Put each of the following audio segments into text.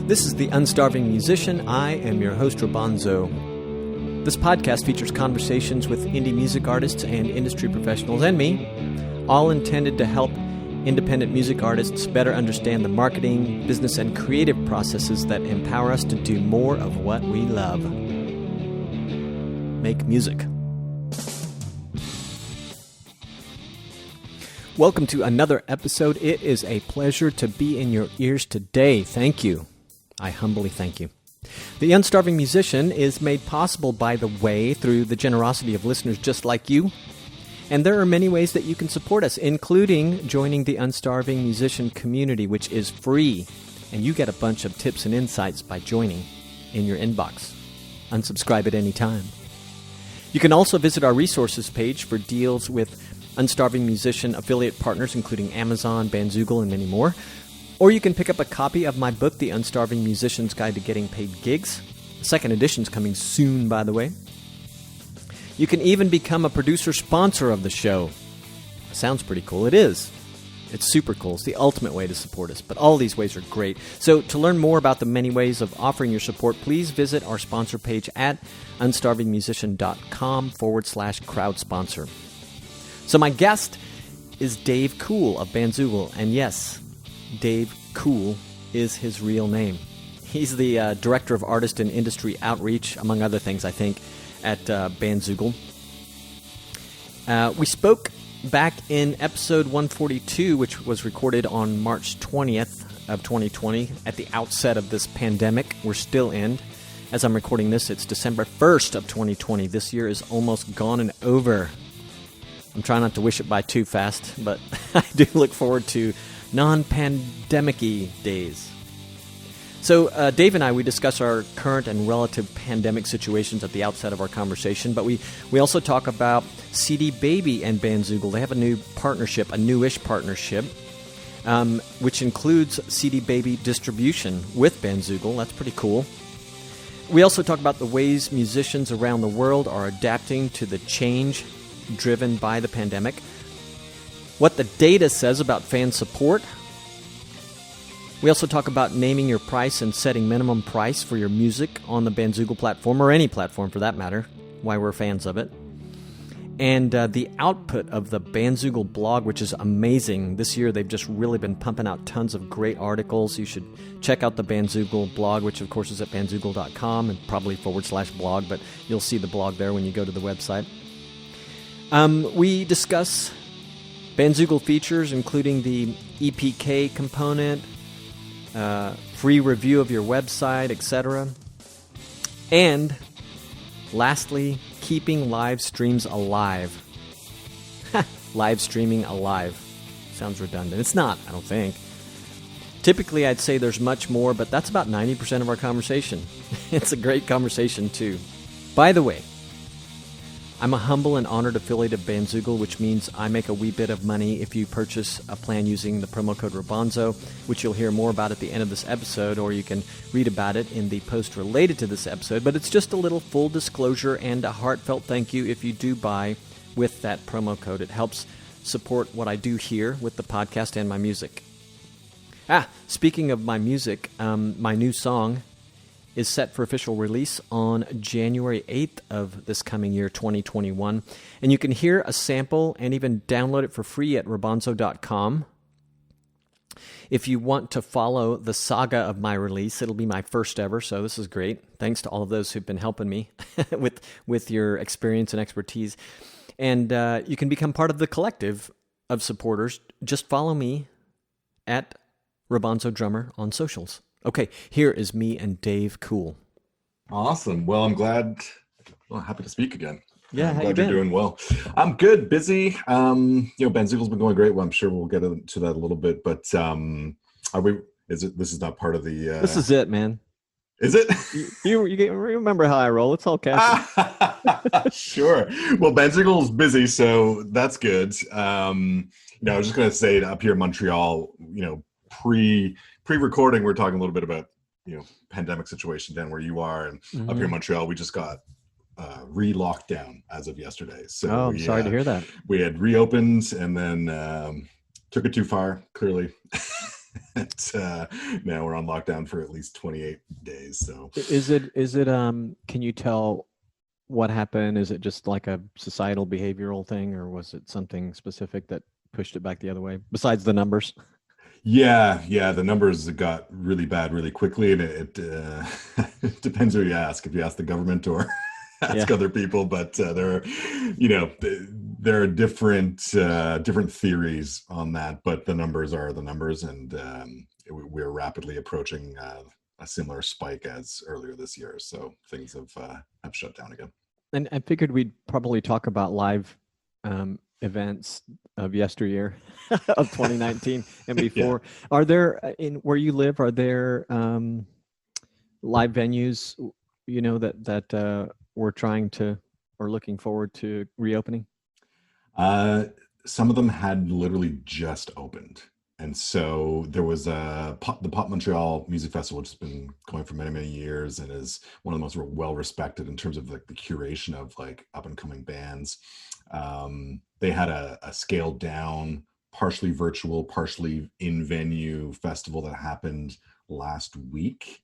This is the Unstarving Musician. I am your host, Rabanzo. This podcast features conversations with indie music artists and industry professionals and me, all intended to help independent music artists better understand the marketing, business, and creative processes that empower us to do more of what we love. Make music. Welcome to another episode. It is a pleasure to be in your ears today. Thank you. I humbly thank you. The Unstarving Musician is made possible, by the way, through the generosity of listeners just like you. And there are many ways that you can support us, including joining the Unstarving Musician community, which is free. And you get a bunch of tips and insights by joining in your inbox. Unsubscribe at any time. You can also visit our resources page for deals with Unstarving Musician affiliate partners, including Amazon, Bandzoogle, and many more. Or you can pick up a copy of my book, The Unstarving Musician's Guide to Getting Paid Gigs. The second edition's coming soon, by the way. You can even become a producer-sponsor of the show. Sounds pretty cool. It is. It's super cool. It's the ultimate way to support us. But all these ways are great. So to learn more about the many ways of offering your support, please visit our sponsor page at unstarvingmusician.com/crowdsponsor. So my guest is Dave Cool of Bandzoogle. And yes, Dave Cool is his real name. He's the Director of Artist and Industry Outreach, among other things, I think, at Bandzoogle. We spoke back in episode 142, which was recorded on March 20th of 2020, at the outset of this pandemic we're still in. As I'm recording this, it's December 1st of 2020. This year is almost gone and over. I'm trying not to wish it by too fast, but I do look forward to non-pandemic-y days. So Dave and I, we discuss our current and relative pandemic situations at the outset of our conversation, but we also talk about CD Baby and Bandzoogle. They have a new partnership, a newish partnership, which includes CD Baby distribution with Bandzoogle. That's pretty cool. We also talk about the ways musicians around the world are adapting to the change driven by the pandemic, what the data says about fan support. We also talk about naming your price and setting minimum price for your music on the Bandzoogle platform, or any platform for that matter, why we're fans of it. And the output of the Bandzoogle blog, which is amazing. This year they've just really been pumping out tons of great articles. You should check out the Bandzoogle blog, which of course is at bandzoogle.com and probably /blog, but you'll see the blog there when you go to the website. We discuss Bandzoogle features, including the EPK component, free review of your website, etc. And lastly, keeping live streams alive. Live streaming alive. Sounds redundant. It's not, I don't think. Typically, I'd say there's much more, but that's about 90% of our conversation. It's a great conversation, too. By the way, I'm a humble and honored affiliate of Bandzoogle, which means I make a wee bit of money if you purchase a plan using the promo code Rabanzo, which you'll hear more about at the end of this episode, or you can read about it in the post related to this episode. But it's just a little full disclosure and a heartfelt thank you if you do buy with that promo code. It helps support what I do here with the podcast and my music. Speaking of my music, my new song is set for official release on January 8th of this coming year, 2021. And you can hear a sample and even download it for free at rabanzo.com. If you want to follow the saga of my release, it'll be my first ever, so this is great. Thanks to all of those who've been helping me with your experience and expertise. And you can become part of the collective of supporters. Just follow me at Rabanzo Drummer on socials. Okay, here is me and Dave Cool. Awesome. Well, I'm glad. Well, happy to speak again. Yeah, I'm how glad you you're been? doing well. I'm good, busy. Bandzoogle's been going great. Well, I'm sure we'll get into that a little bit. But are we? Is it? This is not part of the. This is it, man. Is it? You remember how I roll? It's all cash. Sure. Well, Bandzoogle's busy, so that's good. I was just going to say up here in Montreal, pre-recording, we're talking a little bit about, pandemic situation down where you are. And up here in Montreal, we just got re-locked down as of yesterday. So I'm sorry to hear that. We had reopened and then took it too far, clearly. but now we're on lockdown for at least 28 days. So can you tell what happened? Is it just like a societal behavioral thing, or was it something specific that pushed it back the other way besides the numbers? yeah, the numbers got really bad really quickly, and it depends who you ask. If you ask the government or Yeah. ask other people, but there are different theories on that. But the numbers are the numbers, and we're rapidly approaching a similar spike as earlier this year. So things have shut down again. And I figured we'd probably talk about live events of yesteryear of 2019 and Yeah. before. Are there in where you live? Are there live venues? That we're trying to or looking forward to reopening. Uh, some of them had literally just opened. And so there was the Pop Montreal Music Festival, which has been going for many, many years and is one of the most well respected in terms of like the curation of like up and coming bands. They had a scaled down, partially virtual, partially in venue festival that happened last week,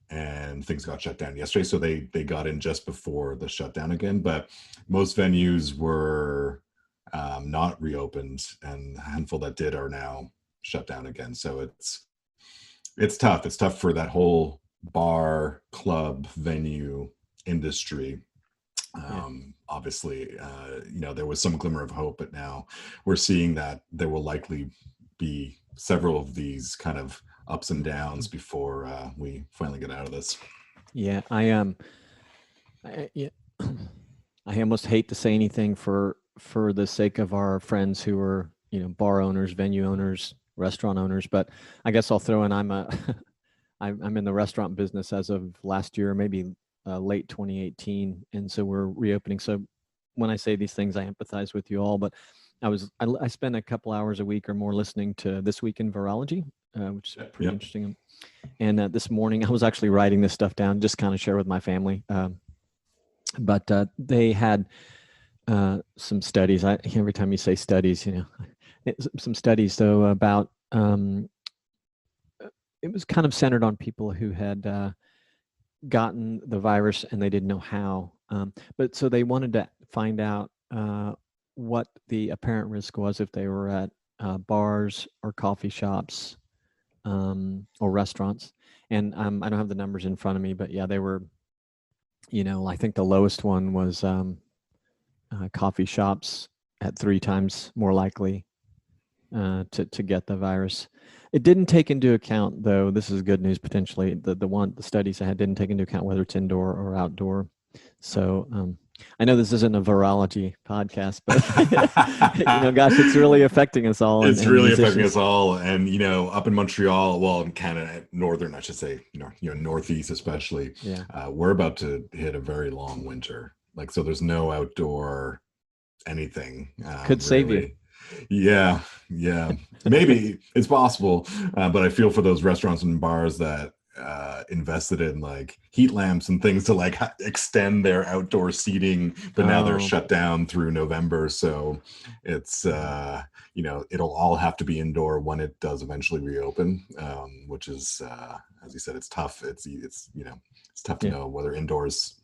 and things got shut down yesterday. So they got in just before the shutdown again. But most venues were not reopened, and a handful that did are now shut down again. So it's tough. It's tough for that whole bar, club, venue industry. Yeah. Obviously, there was some glimmer of hope, but now we're seeing that there will likely be several of these kind of ups and downs before we finally get out of this. Yeah, yeah, I almost hate to say anything for the sake of our friends who are bar owners, venue owners, restaurant owners, but I guess I'll throw in I'm in the restaurant business as of last year, maybe late 2018, and so we're reopening. So when I say these things, I empathize with you all, but I spend a couple hours a week or more listening to This Week in Virology, which is pretty interesting. And this morning, I was actually writing this stuff down, just kind of share with my family. But they had some studies. Every time you say studies, some studies though about it was kind of centered on people who had gotten the virus and they didn't know how. But so they wanted to find out what the apparent risk was if they were at bars or coffee shops or restaurants. And I don't have the numbers in front of me, but yeah, they were, I think the lowest one was coffee shops at 3 times more likely to get the virus. It didn't take into account, though, this is good news potentially, the studies I had didn't take into account whether it's indoor or outdoor. So I know this isn't a virology podcast, but gosh, it's really affecting us all. It's and really musicians. affecting us all. And up in Montreal, well, in Canada, northern, I should say, northeast especially, Yeah. We're about to hit a very long winter. Like, so there's no outdoor anything. Could save you. Yeah, maybe it's possible, but I feel for those restaurants and bars that invested in like heat lamps and things to like extend their outdoor seating, but now they're shut down through November. So it's it'll all have to be indoor when it does eventually reopen, which is as you said, it's tough. It's tough to know whether indoors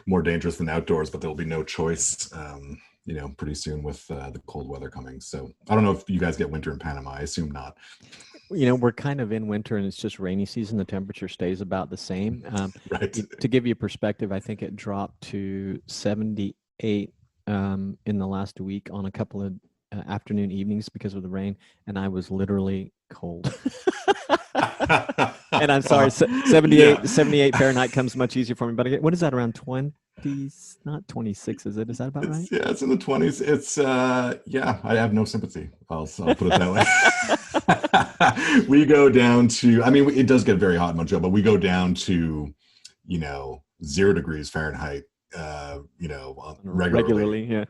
more dangerous than outdoors, but there'll be no choice. Pretty soon with the cold weather coming. So I don't know if you guys get winter in Panama. I assume not. We're kind of in winter and it's just rainy season. The temperature stays about the same. Right. To give you perspective, I think it dropped to 78 in the last week on a couple of afternoon evenings because of the rain. And I was literally cold. And I'm sorry, 78 Fahrenheit comes much easier for me. But what is that, around 20? Not 26, is it? Is that about right? Yeah, it's in the 20s. It's I have no sympathy. I'll put it that way. We go down to, it does get very hot in Montreal, but we go down to 0 degrees Fahrenheit regularly, in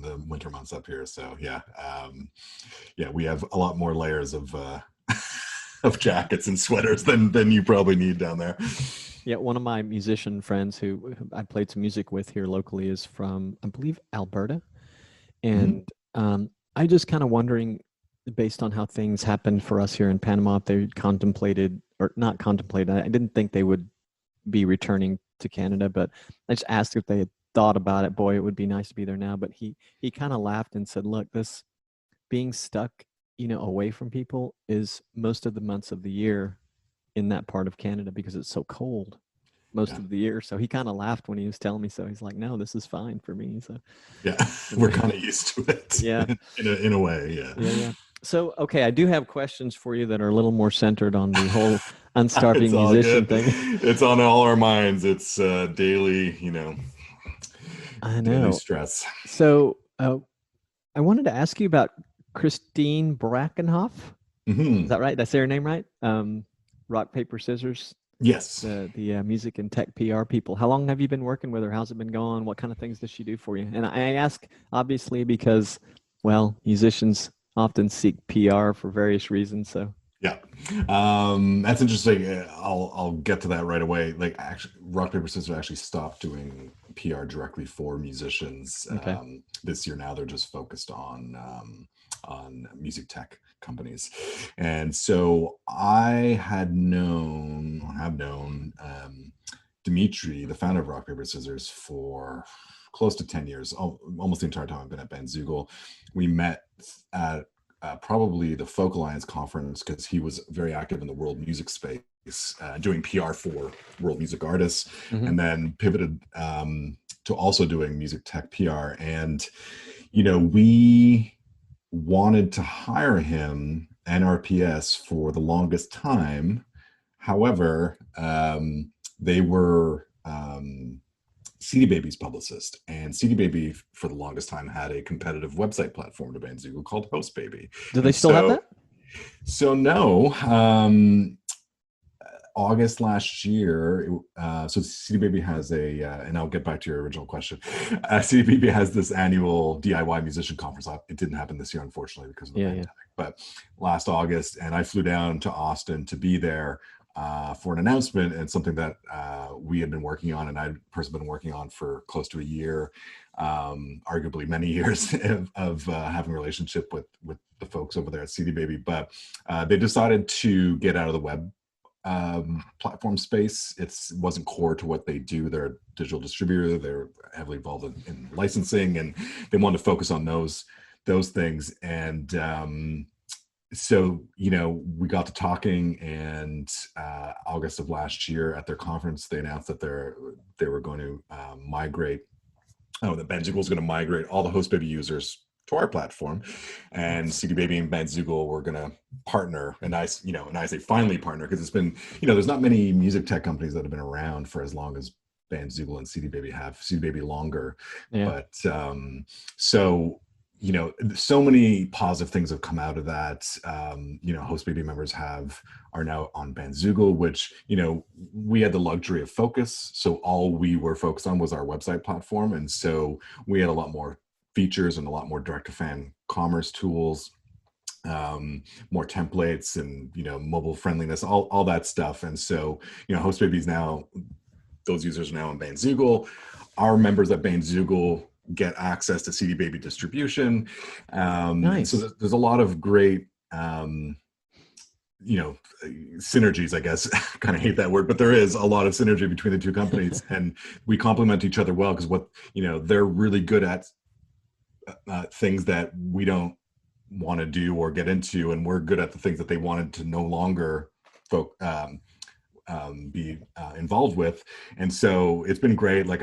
the winter months up here. So we have a lot more layers of of jackets and sweaters than you probably need down there. Yeah, one of my musician friends who I played some music with here locally is from, I believe, Alberta. And I just kind of wondering, based on how things happened for us here in Panama, if they contemplated or not contemplated, I didn't think they would be returning to Canada, but I just asked if they had thought about it. Boy, it would be nice to be there now. But he kind of laughed and said, "Look, this being stuck, away from people is most of the months of the year in that part of Canada because it's so cold most Yeah. of the year." So he kind of laughed when he was telling me. So he's like, "No, this is fine for me." So Yeah. We're kind of used to it yeah, in a way. Yeah. yeah, yeah. So okay, I do have questions for you that are a little more centered on the whole It's unstarving all musician good. thing. It's on all our minds. It's daily, I daily know. stress. So I wanted to ask you about Christine Brackenhoff. Is Hmm. that right? Did I say her name right? Rock, paper, scissors. Yes. The music and tech PR people. How long have you been working with her? How's it been going? What kind of things does she do for you? And I ask obviously because, well, musicians often seek PR for various reasons. So Yeah. That's interesting. I'll get to that right away. Like actually Rock Paper Scissors actually stopped doing PR directly for musicians okay, this year. Now they're just focused on music tech companies. And so I have known Dimitri, the founder of Rock Paper Scissors, for close to 10 years, almost the entire time I've been at Bandzoogle. We met at probably the Folk Alliance conference because he was very active in the world music space, doing PR for world music artists, hmm, and then pivoted to also doing music tech PR. And, we wanted to hire him and RPS for the longest time. However, they were CD Baby's publicist, and CD Baby for the longest time had a competitive website platform to Bandzoogle called Host Baby. do they And still have that? so no, August last year, so CD Baby has and I'll get back to your original question. CD Baby has this annual DIY musician conference. It didn't happen this year, unfortunately, because of the Yeah, yeah. pandemic, but last August, and I flew down to Austin to be there for an announcement and something that we had been working on, and I'd personally been working on for close to a year, arguably many years of having a relationship with the folks over there at CD Baby. But they decided to get out of the web platform space. It wasn't core to what they do. They're a digital distributor. They're heavily involved in licensing, and they wanted to focus on those things. And so we got to talking, and August of last year at their conference, they announced that they were going to migrate. Oh, that Bandzoogle was going to migrate all the Host Baby users to our platform, and CD Baby and Bandzoogle were going to partner. And I say finally partner because it's been, there's not many music tech companies that have been around for as long as Bandzoogle and CD Baby have. CD Baby longer, Yeah. but so so many positive things have come out of that. Host Baby members are now on Bandzoogle, which we had the luxury of focus, so all we were focused on was our website platform, and so we had a lot more features and a lot more direct to fan commerce tools, more templates, and mobile friendliness, all that stuff. And so Host Baby's now, those users are now on Bandzoogle. Our members at Bandzoogle get access to CD Baby distribution. And so Nice. there's a lot of great, synergies, I guess. Kind of hate that word, but there is a lot of synergy between the two companies, and we complement each other well because they're really good at things that we don't want to do or get into, and we're good at the things that they wanted to no longer be involved with. And so it's been great. Like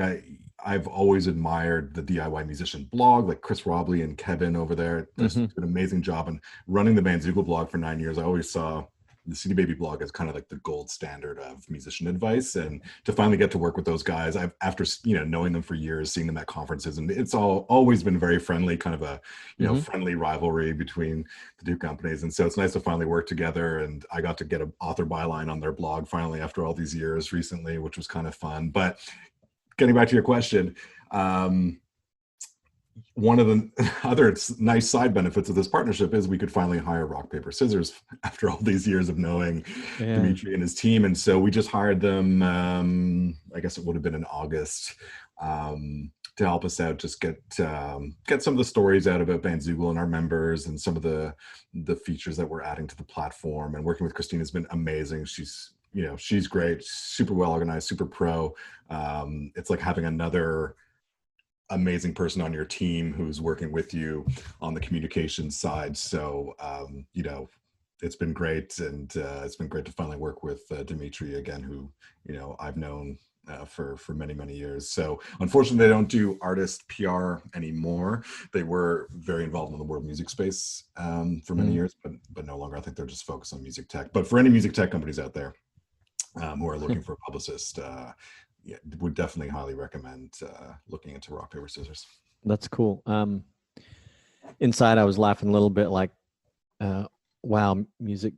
I've always admired the DIY musician blog, like Chris Robley and Kevin over there. They're Hmm. doing an amazing job. And running the Bandzoogle blog for 9 years, I always saw the CD Baby blog as kind of like the gold standard of musician advice. And to finally get to work with those guys, after knowing them for years, seeing them at conferences, and it's always been very friendly, kind of a Hmm. friendly rivalry between the two companies. And so it's nice to finally work together. And I got to get an author byline on their blog finally after all these years recently, which was kind of fun. But getting back to your question, one of the other nice side benefits of this partnership is we could finally hire Rock Paper Scissors after all these years of knowing Yeah. Dimitri and his team. And so we just hired them. I guess it would have been in August. help us out, just get some of the stories out about Bandzoogle and our members, and some of the features that we're adding to the platform. And working with Christine has been amazing. She's great, super well organized, super pro. It's like having another amazing person on your team who's working with you on the communication side. So it's been great, and it's been great to finally work with Dimitri again, who I've known for many years. So unfortunately, they don't do artist PR anymore. They were very involved in the world music space for many years, but no longer. I think they're just focused on music tech. But for any music tech companies out there who are looking for a publicist, would definitely highly recommend looking into rock paper scissors. That's cool. Inside, I was laughing a little bit, like, wow, music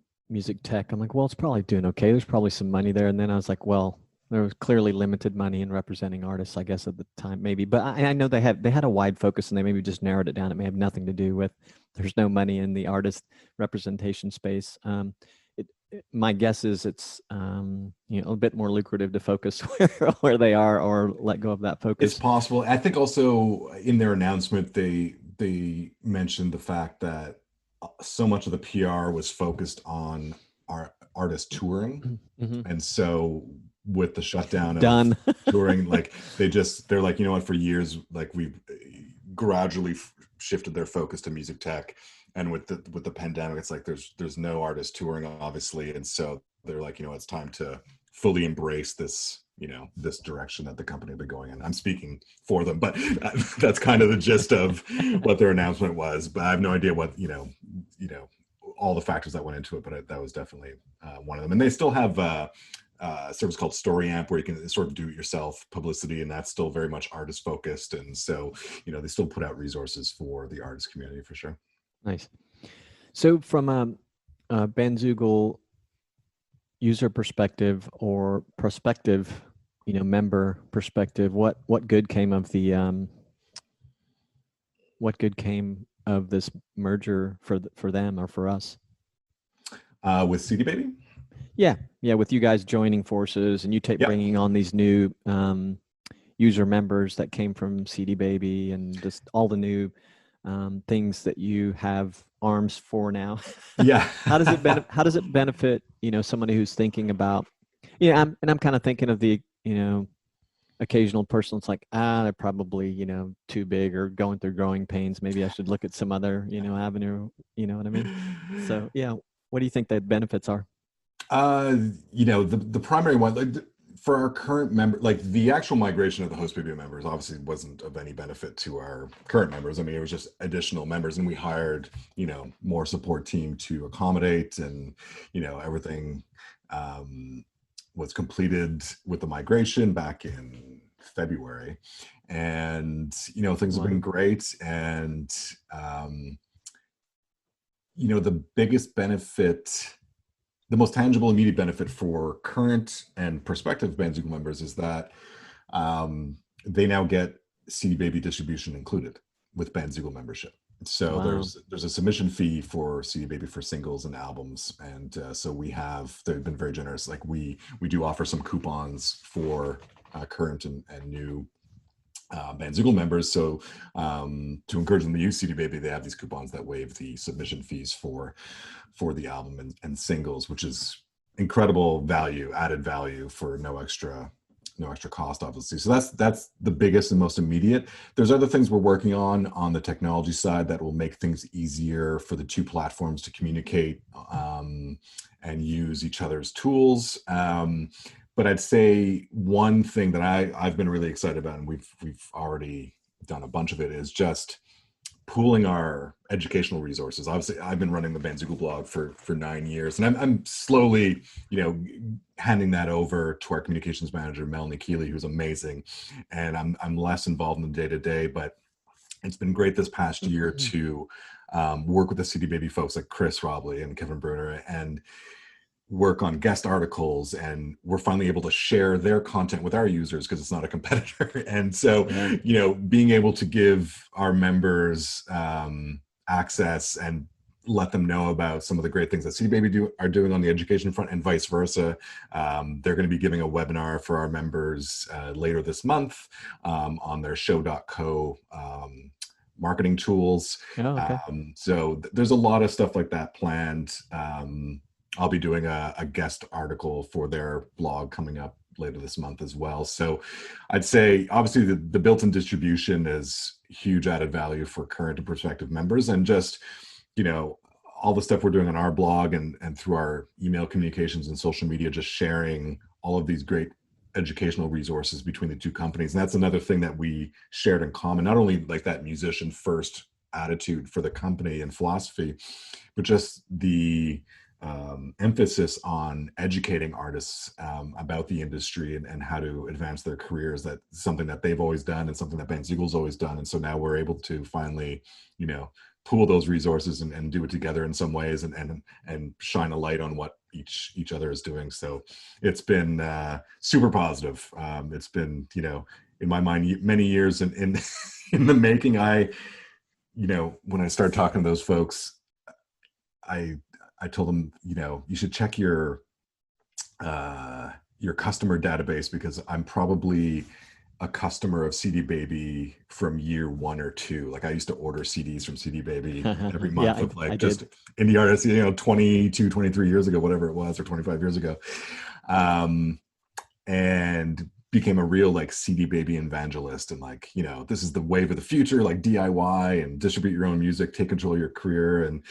tech. I'm like, well, it's probably doing okay. There's probably some money there. And then I was like, well, there was clearly limited money in representing artists, I guess, at the time, maybe. But I know they had a wide focus, and they maybe just narrowed it down. It may have nothing to do with there's no money in the artist representation space. My guess is it's a bit more lucrative to focus where they are, or let go of that focus. It's possible. I think also in their announcement they mentioned the fact that so much of the PR was focused on our artist touring, and so with the shutdown of touring, like they're like, you know what, for years, like we've gradually shifted their focus to music tech. And with the pandemic, it's like there's no artist touring, obviously, and so they're like, it's time to fully embrace this, this direction that the company had been going in. I'm speaking for them, but that's kind of the gist of what their announcement was. But I have no idea what all the factors that went into it, but that was definitely one of them. And they still have a service called StoryAmp where you can sort of do it yourself publicity, and that's still very much artist focused. And so they still put out resources for the artist community for sure. Nice. So from a Bandzoogle user perspective or prospective, member perspective, what good came of this merger for them or for us? With CD Baby? Yeah, with you guys joining forces and you bringing on these new user members that came from CD Baby, and just all the new things that you have arms for now. Yeah. How does it benefit, somebody who's thinking about, I'm kind of thinking of the, occasional person. It's like, they're probably, too big or going through growing pains. Maybe I should look at some other, avenue, you know what I mean? So yeah. What do you think the benefits are? The primary one, for our current member, like the actual migration of the host baby members obviously wasn't of any benefit to our current members. I mean, it was just additional members, and we hired, more support team to accommodate, and, everything was completed with the migration back in February, and, things have been great. And, the biggest benefit, the most tangible immediate benefit for current and prospective Bandzoogle members is that they now get CD Baby distribution included with Bandzoogle membership. So there's a submission fee for CD Baby for singles and albums, and so they've been very generous. Like we do offer some coupons for current and new Bandzoogle members. So to encourage them to use CD Baby, they have these coupons that waive the submission fees for the album and singles, which is incredible added value for no extra cost, obviously. So that's the biggest and most immediate. There's other things we're working on the technology side that will make things easier for the two platforms to communicate and use each other's tools. But I'd say one thing that I've been really excited about, and we've already done a bunch of it, is just pooling our educational resources. Obviously, I've been running the Bandzoogle blog for 9 years, and I'm slowly, handing that over to our communications manager, Melanie Keeley, who's amazing. And I'm less involved in the day-to-day, but it's been great this past year to work with the CD Baby folks like Chris Robley and Kevin Bruner, and work on guest articles, and we're finally able to share their content with our users because it's not a competitor. And so, being able to give our members access and let them know about some of the great things that CD Baby are doing on the education front, and vice versa. They're going to be giving a webinar for our members later this month on their show.co marketing tools. Oh, okay. So there's a lot of stuff like that planned. I'll be doing a guest article for their blog coming up later this month as well. So I'd say obviously the built-in distribution is huge added value for current and prospective members, and just, you know, all the stuff we're doing on our blog and through our email communications and social media, just sharing all of these great educational resources between the two companies. And that's another thing that we shared in common, not only like that musician first attitude for the company and philosophy, but just the emphasis on educating artists about the industry and how to advance their careers. That's something that they've always done and something that Bandzoogle's always done. And so now we're able to finally, you know, pool those resources and do it together in some ways and shine a light on what each other is doing. So it's been super positive. It's been, you know, in my mind, many years in in the making. You know, when I started talking to those folks, I told them, you know, you should check your customer database, because I'm probably a customer of CD Baby from year 1 or 2. Like I used to order CDs from CD Baby every month of like just indie artists, you know, 22, 23 years ago, whatever it was, or 25 years ago. And became a real like CD Baby evangelist, and like, you know, this is the wave of the future, like DIY and distribute your own music, take control of your career. And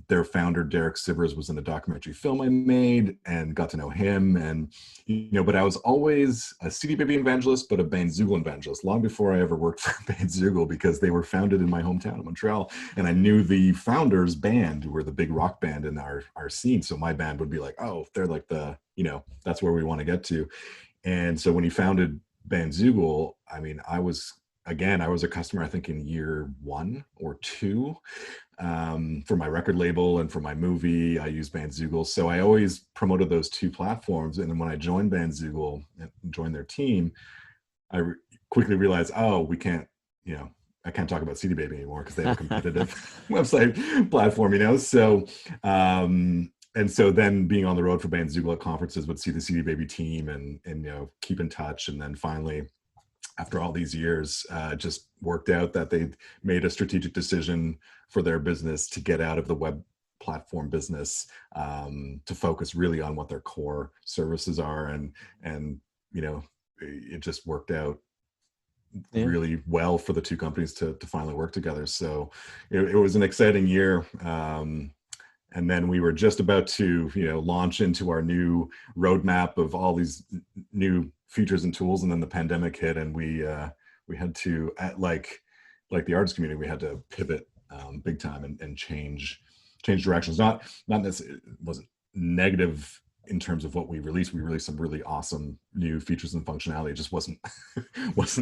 their founder, Derek Sivers, was in a documentary film I made, and got to know him. And, you know, but I was always a CD Baby evangelist, but a Bandzoogle evangelist long before I ever worked for Bandzoogle, because they were founded in my hometown of Montreal. And I knew the founders' band, who were the big rock band in our scene. So my band would be like, oh, they're like the, you know, that's where we want to get to. And so when he founded Bandzoogle, I mean, I was a customer, I think in year 1 or 2, for my record label and for my movie. I used Bandzoogle. So I always promoted those two platforms. And then when I joined Bandzoogle and joined their team, I quickly realized, oh, we can't, you know, I can't talk about CD Baby anymore because they have a competitive website platform, you know? So, and so then being on the road for Bandzoogle at conferences, would see the CD Baby team and you know, keep in touch. And then finally, after all these years, just worked out that they made a strategic decision for their business to get out of the web platform business, to focus really on what their core services are. And you know, it just worked out really well for the two companies to finally work together. So it was an exciting year. And then we were just about to, you know, launch into our new roadmap of all these new features and tools. And then the pandemic hit, and we had to, like the artist community, we had to pivot big time and change directions. Not necessarily, it wasn't negative in terms of what we released. We released some really awesome new features and functionality. It just wasn't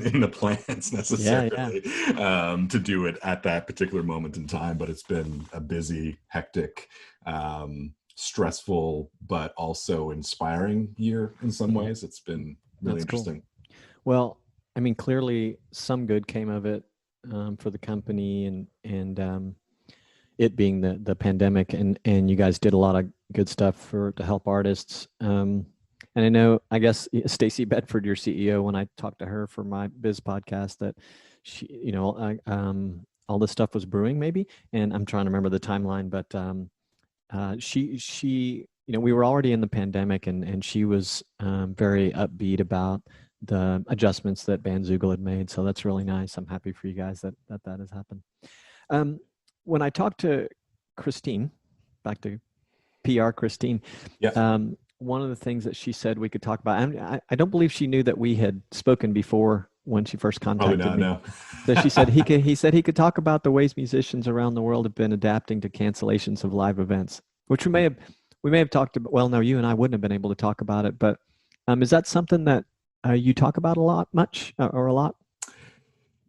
in the plans necessarily to do it at that particular moment in time. But it's been a busy, hectic, stressful, but also inspiring year in some ways. It's been really interesting. Cool. Well, I mean, clearly some good came of it for the company, and it being the pandemic, and you guys did a lot of good stuff to help artists. And I know, I guess Stacey Bedford, your CEO, when I talked to her for my biz podcast, that she, you know, all this stuff was brewing maybe, and I'm trying to remember the timeline, but she, you know, we were already in the pandemic, and she was very upbeat about the adjustments that Bandzoogle had made. So that's really nice. I'm happy for you guys that has happened. When I talked to Christine, back to PR Christine, one of the things that she said we could talk about, I don't believe she knew that we had spoken before when she first contacted me. No. So she said he said he could talk about the ways musicians around the world have been adapting to cancellations of live events, which we may have talked about. Well, no, you and I wouldn't have been able to talk about it, but is that something that you talk about a lot?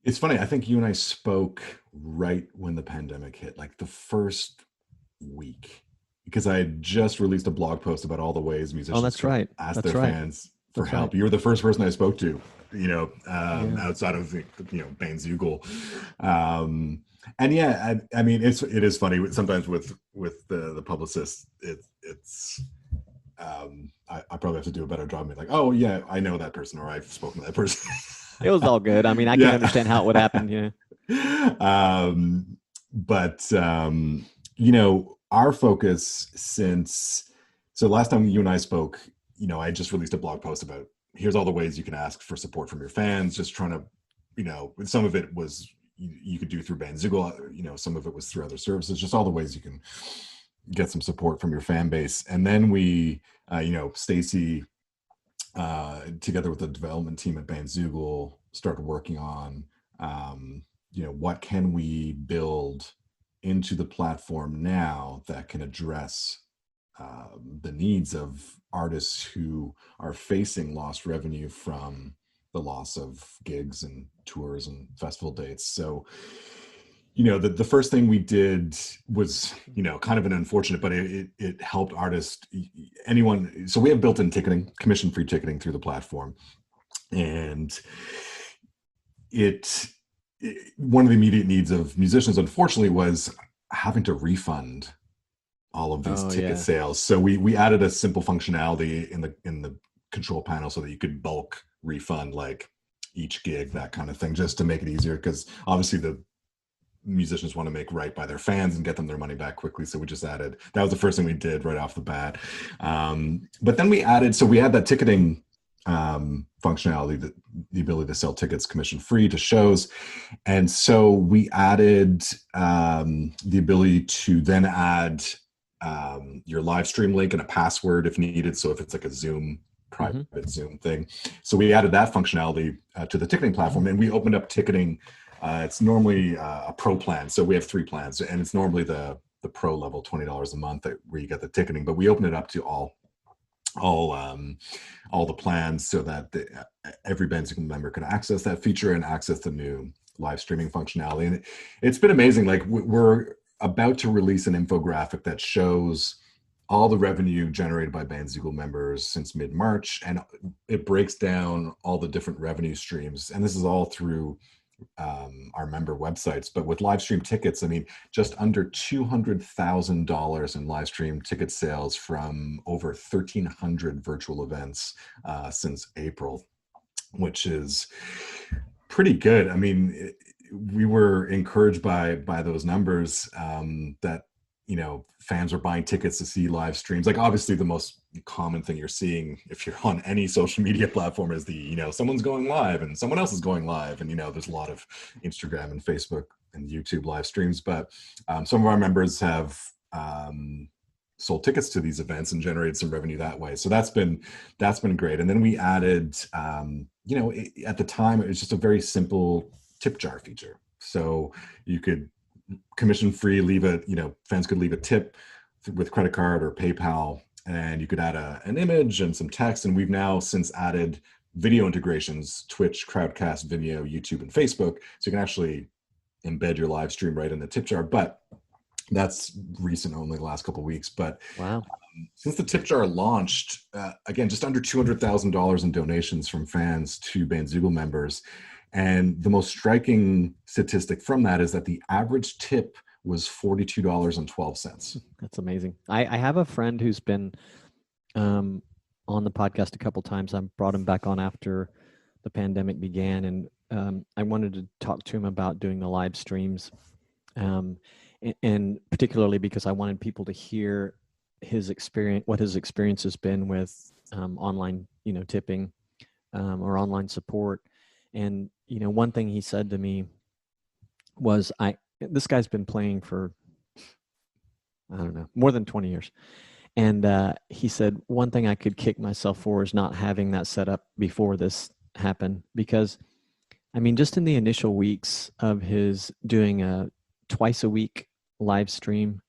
It's funny. I think you and I spoke right when the pandemic hit, like the first week, because I had just released a blog post about all the ways musicians ask their fans for help. You were the first person I spoke to, you know, outside of, you know, Bandzoogle. And yeah, I mean, it is funny sometimes with the publicist. It's I probably have to do a better job. Being like, oh yeah, I know that person, or I've spoken to that person. It was all good. I mean, I can Yeah. understand how it would happen. You know. But our focus since last time you and I spoke, I just released a blog post about here's all the ways you can ask for support from your fans. Just trying to, some of it was you could do through Bandzoogle, some of it was through other services. Just all the ways you can get some support from your fan base. And then we, Stacy, together with the development team at Bandzoogle, started working on, what can we build into the platform now that can address the needs of artists who are facing lost revenue from the loss of gigs and tours and festival dates. So, the first thing we did was, kind of an unfortunate, but it helped artists, anyone. So we have built-in ticketing, commission-free ticketing through the platform. And one of the immediate needs of musicians, unfortunately, was having to refund all of these ticket sales. So we added a simple functionality in the control panel so that you could bulk refund like each gig, that kind of thing, just to make it easier, because obviously the musicians want to make right by their fans and get them their money back quickly. So we just added, that was the first thing we did right off the bat. But then we had that ticketing functionality, the ability to sell tickets commission free to shows. And so we added the ability to then add your live stream link and a password if needed. So if it's like a Zoom private Zoom thing. So we added that functionality to the ticketing platform, and we opened up ticketing. It's normally a pro plan. So we have 3 plans, and it's normally the pro level, $20 a month where you get the ticketing, but we open it up to all the plans so that every Bandzoogle member can access that feature and access the new live streaming functionality. And it's been amazing. Like, we're about to release an infographic that shows all the revenue generated by Bandzoogle members since mid-March, and it breaks down all the different revenue streams. And this is all through our member websites. But with live stream tickets, I mean, just under $200,000 in live stream ticket sales from over 1,300 virtual events since April, which is pretty good. I mean, we were encouraged by those numbers, that fans are buying tickets to see live streams. Like, obviously the most common thing you're seeing if you're on any social media platform is someone's going live and someone else is going live. And, there's a lot of Instagram and Facebook and YouTube live streams, but some of our members have sold tickets to these events and generated some revenue that way. So that's been great. And then we added, at the time, it was just a very simple tip jar feature. So you could commission free fans could leave a tip with credit card or PayPal, and you could add an image and some text. And we've now since added video integrations: Twitch, Crowdcast, Vimeo, YouTube, and Facebook. So you can actually embed your live stream right in the tip jar. But that's recent, only the last couple of weeks. But wow, since the tip jar launched, again, just under $200,000 in donations from fans to Bandzoogle members. And the most striking statistic from that is that the average tip was $42.12. That's amazing. I have a friend who's been on the podcast a couple times. I brought him back on after the pandemic began, and I wanted to talk to him about doing the live streams, and particularly because I wanted people to hear his experience, what his experience has been with online, tipping or online support. And one thing he said to me was, this guy's been playing for, I don't know, more than 20 years. And he said, one thing I could kick myself for is not having that set up before this happened. Because, I mean, just in the initial weeks of his doing a twice a week live stream,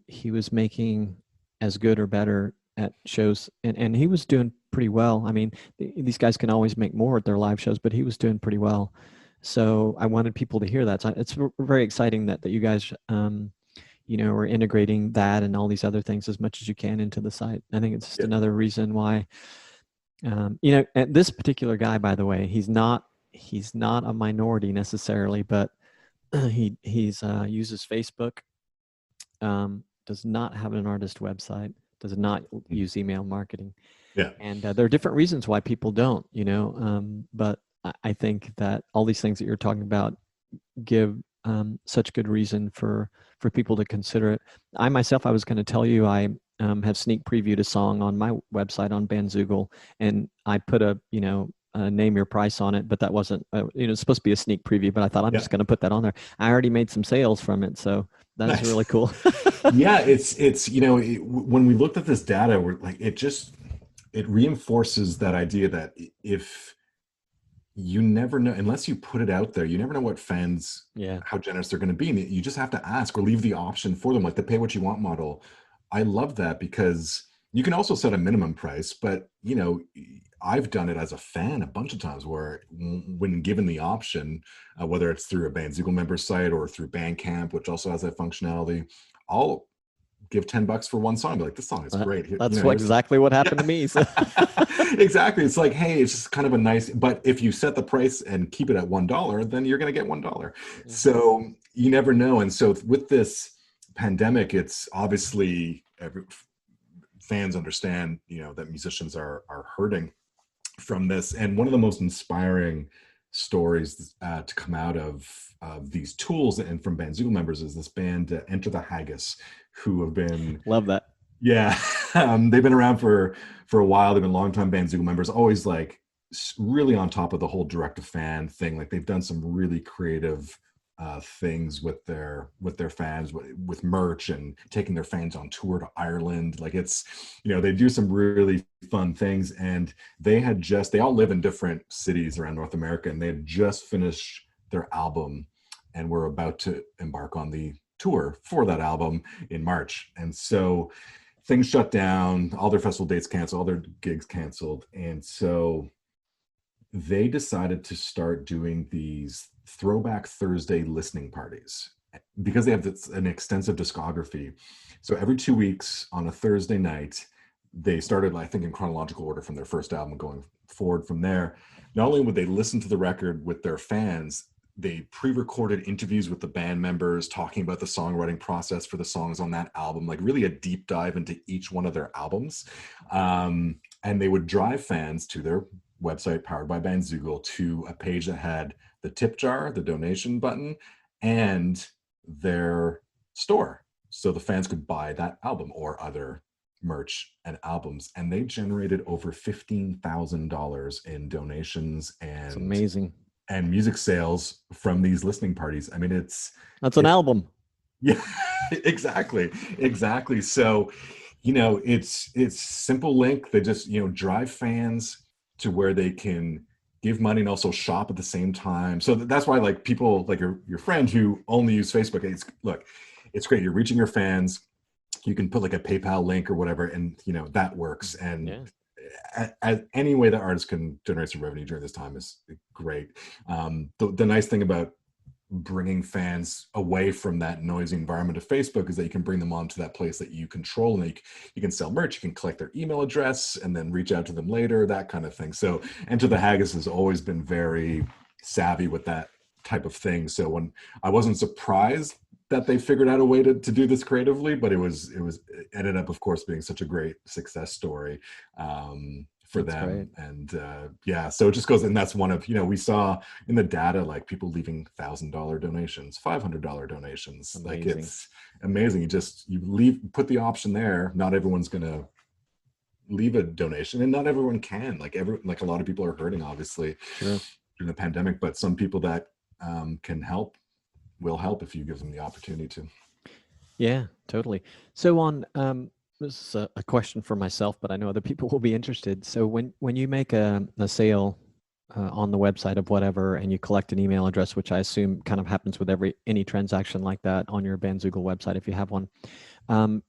he was making as good or better at shows. And he was doing pretty well. I mean, these guys can always make more at their live shows, but he was doing pretty well. So I wanted people to hear that. So it's very exciting that you guys, are integrating that and all these other things as much as you can into the site. I think it's just another reason why, and this particular guy, by the way, he's not a minority necessarily, but He uses Facebook. Does not have an artist website. Does not use email marketing. Yeah. And there are different reasons why people don't. But I think that all these things that you're talking about give such good reason for people to consider it. I myself, I was going to tell you, I have sneak previewed a song on my website on Bandzoogle, and I put a name your price on it, but that wasn't it's supposed to be a sneak preview, but I thought I'm Yeah. just going to put that on there. I already made some sales from it, so that's Nice. really cool. Yeah, when we looked at this data, we're like, it reinforces that idea that if you never know, unless you put it out there, you never know what fans, Yeah. how generous they're going to be. And you just have to ask or leave the option for them, like the pay what you want model. I love that because you can also set a minimum price, but I've done it as a fan a bunch of times where when given the option, whether it's through a Bandzoogle member site or through Bandcamp, which also has that functionality, I'll give $10 for one song. Be like, this song is great. That's exactly what happened to me. So. Exactly. It's like, hey, it's just kind of a nice, but if you set the price and keep it at $1, then you're going to get $1. Mm-hmm. So you never know. And so with this pandemic, it's obviously fans understand, that musicians are hurting from this. And one of the most inspiring stories to come out of these tools and from Bandzoogle members is this band Enter the Haggis, who have been Love that. Yeah, they've been around for a while. They've been longtime Bandzoogle members, always like really on top of the whole direct to fan thing. Like they've done some really creative things with their fans, with merch and taking their fans on tour to Ireland. Like it's, they do some really fun things. And they all live in different cities around North America, and they had just finished their album and were about to embark on the tour for that album in March. And so things shut down, all their festival dates canceled, all their gigs canceled. And so they decided to start doing these Throwback Thursday listening parties because they have an extensive discography. So every 2 weeks on a Thursday night, they started, I think, in chronological order from their first album going forward from there. Not only would they listen to the record with their fans, they pre-recorded interviews with the band members talking about the songwriting process for the songs on that album, like really a deep dive into each one of their albums. And they would drive fans to their website, powered by Bandzoogle, to a page that had the tip jar, the donation button, and their store. So the fans could buy that album or other merch and albums. And they generated over $15,000 in donations It's amazing. and music sales from these listening parties. I mean, that's an album. Yeah, exactly. So, it's simple link. They just, drive fans to where they can give money and also shop at the same time. So that's why, like, people like your friend who only use Facebook, it's great. You're reaching your fans. You can put like a PayPal link or whatever, and that works. And yeah. As any way that artists can generate some revenue during this time is great. The nice thing about bringing fans away from that noisy environment of Facebook is that you can bring them onto that place that you control, and you can sell merch, you can collect their email address and then reach out to them later, that kind of thing. So Enter the Haggis has always been very savvy with that type of thing. So when I wasn't surprised that they figured out a way to do this creatively, but it ended up, of course, being such a great success story for That's them. great. And so it just goes, and that's one of, we saw in the data, like people leaving $1,000 donations, $500 donations. Amazing. Like it's amazing. You put the option there. Not everyone's going to leave a donation, and not everyone can. Like a lot of people are hurting, obviously, Sure. during the pandemic, but some people that can help will help if you give them the opportunity to. Yeah, totally. So on this is a question for myself, but I know other people will be interested. So when you make a sale on the website of whatever, and you collect an email address, which I assume kind of happens with any transaction like that on your Bandzoogle website, if you have one,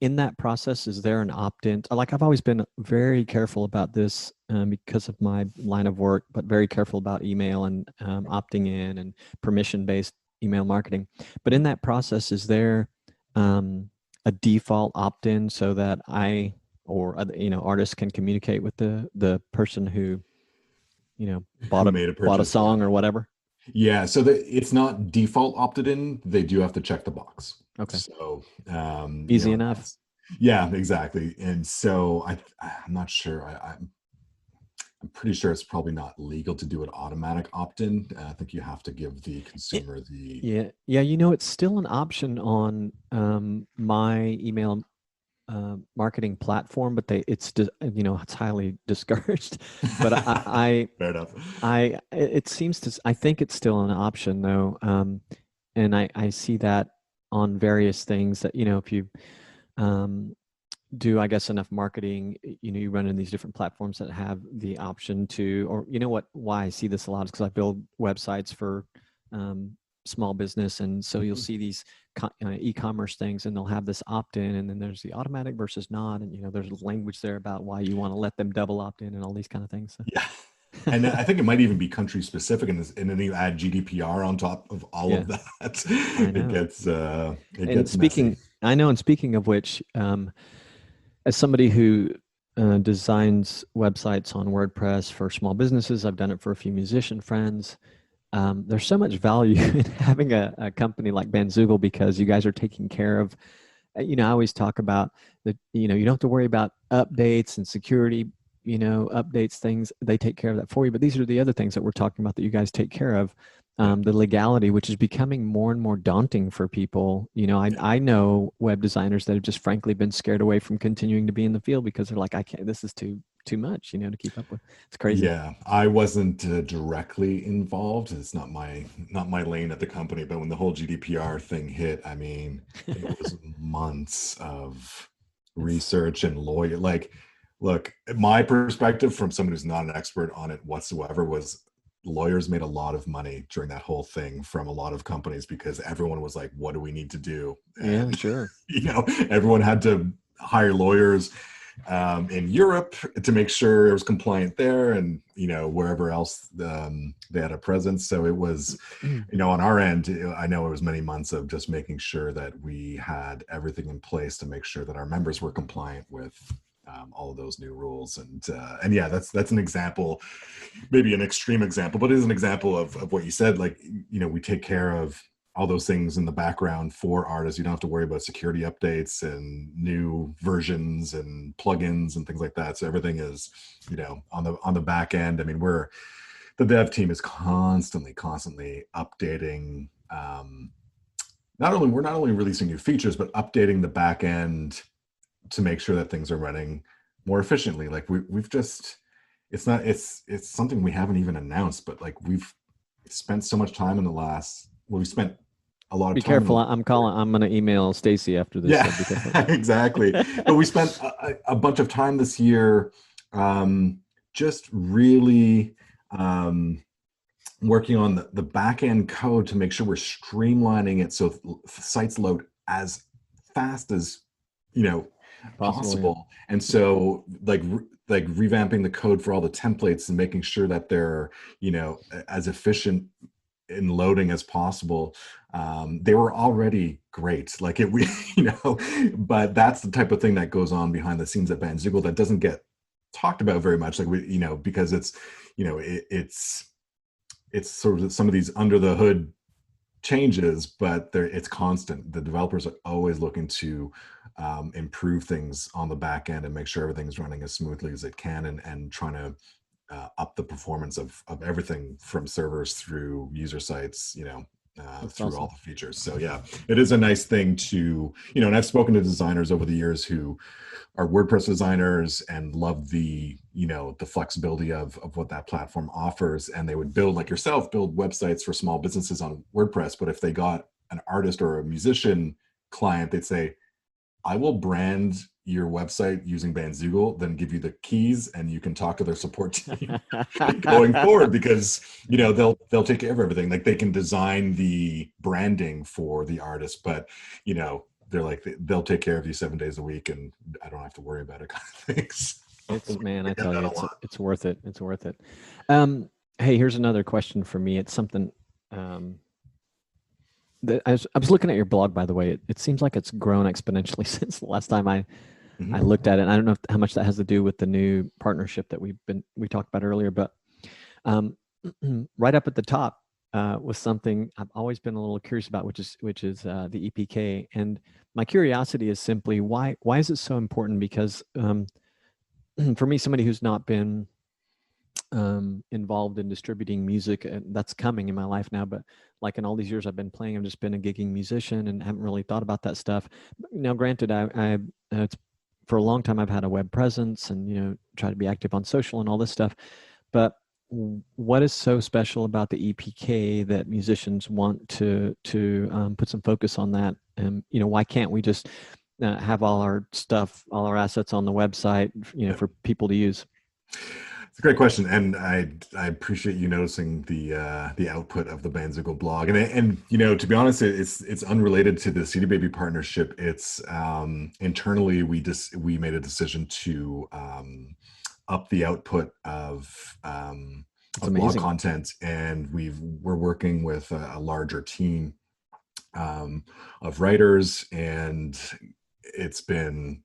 in that process, is there an opt-in? Like, I've always been very careful about this because of my line of work, but very careful about email and opting in and permission-based email marketing. But in that process, is there a default opt-in so that I or artists can communicate with the person who bought a purchase, song or whatever? Yeah, so it's not default opted in. They do have to check the box. Okay. So, Easy enough. yeah, exactly. And so I'm not sure. I'm pretty sure it's probably not legal to do an automatic opt-in. I think you have to give the It, consumer the. yeah. Yeah. It's still an option on my email marketing platform, but it's highly discouraged. But Fair enough. it seems to, I think it's still an option though. And I see that on various things that, if you um, do, I guess, enough marketing, you run in these different platforms that have the option to, or why I see this a lot is because I build websites for small business. And so you'll Mhm. see these e-commerce things and they'll have this opt-in, and then there's the automatic versus not. And, there's language there about why you want to let them double opt-in and all these kind of things. Yeah. So. And I think it might even be country specific, and then you add GDPR on top of all Yeah, of that. I It know. gets it And gets messy. speaking of which, as somebody who designs websites on WordPress for small businesses, I've done it for a few musician friends. There's so much value in having a company like Bandzoogle because you guys are taking care of, I always talk about that, you don't have to worry about updates and security, updates, things. They take care of that for you. But these are the other things that we're talking about that you guys take care of. Yeah. The legality, which is becoming more and more daunting for people. Yeah. I know web designers that have just frankly been scared away from continuing to be in the field because they're like, I can't, this is too much, to keep up with. It's crazy. Yeah, I wasn't directly involved. It's not my lane at the company, but when the whole GDPR thing hit, I mean, it was months of It's research and lawyer. Like, look, my perspective from someone who's not an expert on it whatsoever was lawyers made a lot of money during that whole thing from a lot of companies because everyone was like, "What do we need to do?" yeah, And sure. everyone had to hire lawyers in Europe to make sure it was compliant there, and wherever else they had a presence. So it was, on our end, I know it was many months of just making sure that we had everything in place to make sure that our members were compliant with all of those new rules. And yeah, that's an example, maybe an extreme example, but it is an example of what you said. Like, we take care of all those things in the background for artists. You don't have to worry about security updates and new versions and plugins and things like that. So everything is, on the back end. I mean, the dev team is constantly updating. We're not only releasing new features, but updating the back end to make sure that things are running more efficiently. Like we've just, it's something we haven't even announced, but like we've spent so much time in the last, well, we spent a lot of Be time in the careful. last year. I'm going to email Stacy after this. Yeah, So be careful. exactly. But we spent a bunch of time this year, just really working on the back end code to make sure we're streamlining it so sites load as fast as Possible. Yeah. possible. And so like revamping the code for all the templates and making sure that they're as efficient in loading as possible. They were already great, like it we but that's the type of thing that goes on behind the scenes at Bandzoogle that doesn't get talked about very much, like because it's it's sort of some of these under the hood changes, but it's constant. The developers are always looking to improve things on the back end and make sure everything's running as smoothly as it can, and trying to up the performance of everything from servers through user sites, That's through all awesome. the features. So yeah, it is a nice thing to, and I've spoken to designers over the years who are WordPress designers and love the flexibility of what that platform offers. And they would build, like yourself, build websites for small businesses on WordPress. But if they got an artist or a musician client, they'd say, I will brand your website using Bandzoogle, then give you the keys and you can talk to their support team going forward, because they'll take care of everything. Like they can design the branding for the artist, but they're like, they'll take care of you 7 days a week and I don't have to worry about it, kind of things. Man, We I get tell that you, a lot. it's worth it. It's worth it. Hey, here's another question for me. It's something um, that I was looking at your blog, by the way. It seems like it's grown exponentially since the last time I Mhm. looked at it. And I don't know how much that has to do with the new partnership that we talked about earlier, but um, right up at the top. was something I've always been a little curious about, which is the EPK. And my curiosity is simply why is it so important? Because for me, somebody who's not been involved in distributing music, that's coming in my life now, but like in all these years I've been playing, I've just been a gigging musician and haven't really thought about that stuff. Now granted, I it's for a long time I've had a web presence and try to be active on social and all this stuff, but what is so special about the EPK that musicians want to put some focus on that? And why can't we just have all our stuff, all our assets on the website, for people to use? It's a great question, and I appreciate you noticing the output of the Bandzoogle blog. And to be honest, it's unrelated to the CD Baby partnership. It's internally we made a decision to up the output of blog content, and we're working with a larger team of writers, and it's been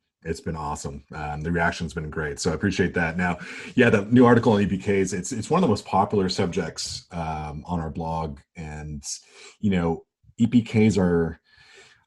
awesome. The reaction's been great, so I appreciate that. Now, yeah, the new article on EPKs, it's one of the most popular subjects on our blog, and EPKs are,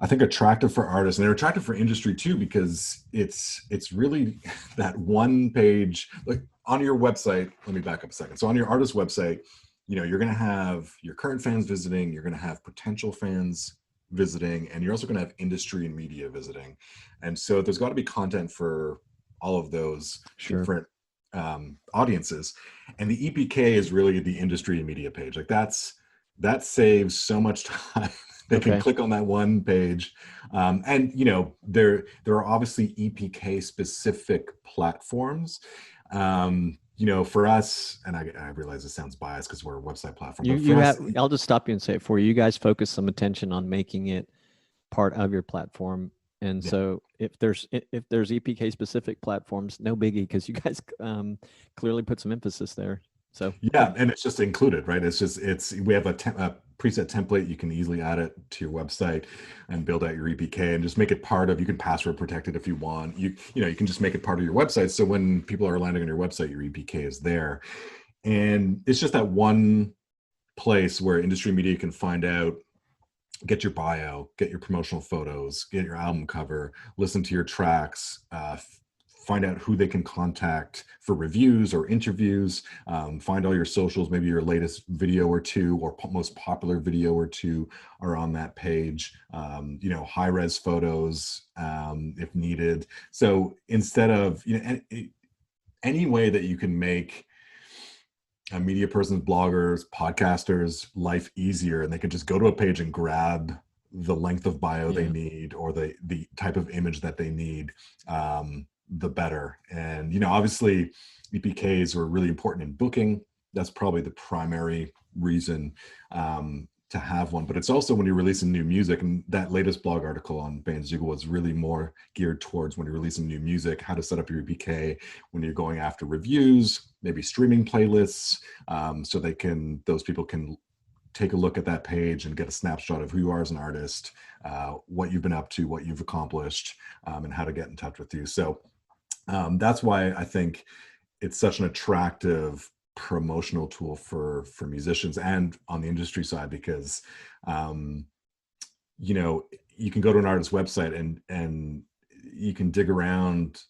I think, attractive for artists, and they're attractive for industry too, because it's really that one page. Like on your website, let me back up a second. So on your artist website, you're going to have your current fans visiting, you're going to have potential fans visiting, and you're also going to have industry and media visiting. And so there's got to be content for all of those different audiences. And the EPK is really the industry and media page. Like that saves so much time. They can click on that one page. And there are obviously EPK specific platforms. For us, and I realize it sounds biased because we're a website platform. I'll just stop you and say it for you. You guys focus some attention on making it part of your platform. And so if there's EPK specific platforms, no biggie, because you guys clearly put some emphasis there. So yeah, and it's just included, right? We have a preset template. You can easily add it to your website and build out your EPK and just make it part of. You can password protect it if you want. You can just make it part of your website. So when people are landing on your website, your EPK is there, and it's just that one place where industry media can find out, get your bio, get your promotional photos, get your album cover, listen to your tracks, find out who they can contact for reviews or interviews, find all your socials, maybe your latest video or two or most popular video or two are on that page, high-res photos if needed. So instead of, any way that you can make a media person's, bloggers, podcasters' life easier, and they can just go to a page and grab the length of bio they need or the type of image that they need, the better. And obviously EPKs are really important in booking. That's probably the primary reason to have one, but it's also when you're releasing new music. And that latest blog article on Bandzoogle was really more geared towards when you're releasing new music, how to set up your EPK when you're going after reviews, maybe streaming playlists, so those people can take a look at that page and get a snapshot of who you are as an artist, what you've been up to, what you've accomplished, and how to get in touch with you. So that's why I think it's such an attractive promotional tool for musicians and on the industry side, because you can go to an artist's website and you can dig around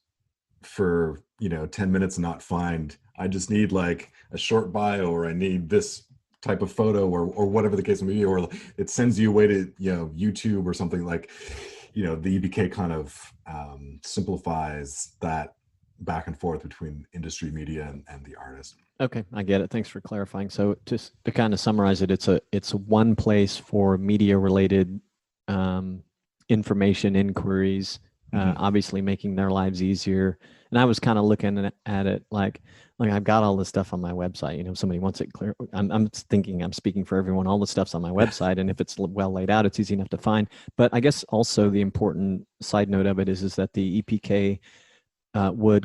for 10 minutes and not find, I just need like a short bio, or I need this type of photo, or whatever the case may be, or it sends you away to YouTube or something. Like the EPK kind of simplifies that back and forth between industry media and the artist. Okay, I get it. Thanks for clarifying. So just to kind of summarize it, it's one place for media related information inquiries, obviously making their lives easier. And I was kind of looking at it like I've got all this stuff on my website. Somebody wants it clear. I'm thinking I'm speaking for everyone. All the stuff's on my website, and if it's well laid out, it's easy enough to find. But I guess also the important side note of it is that the EPK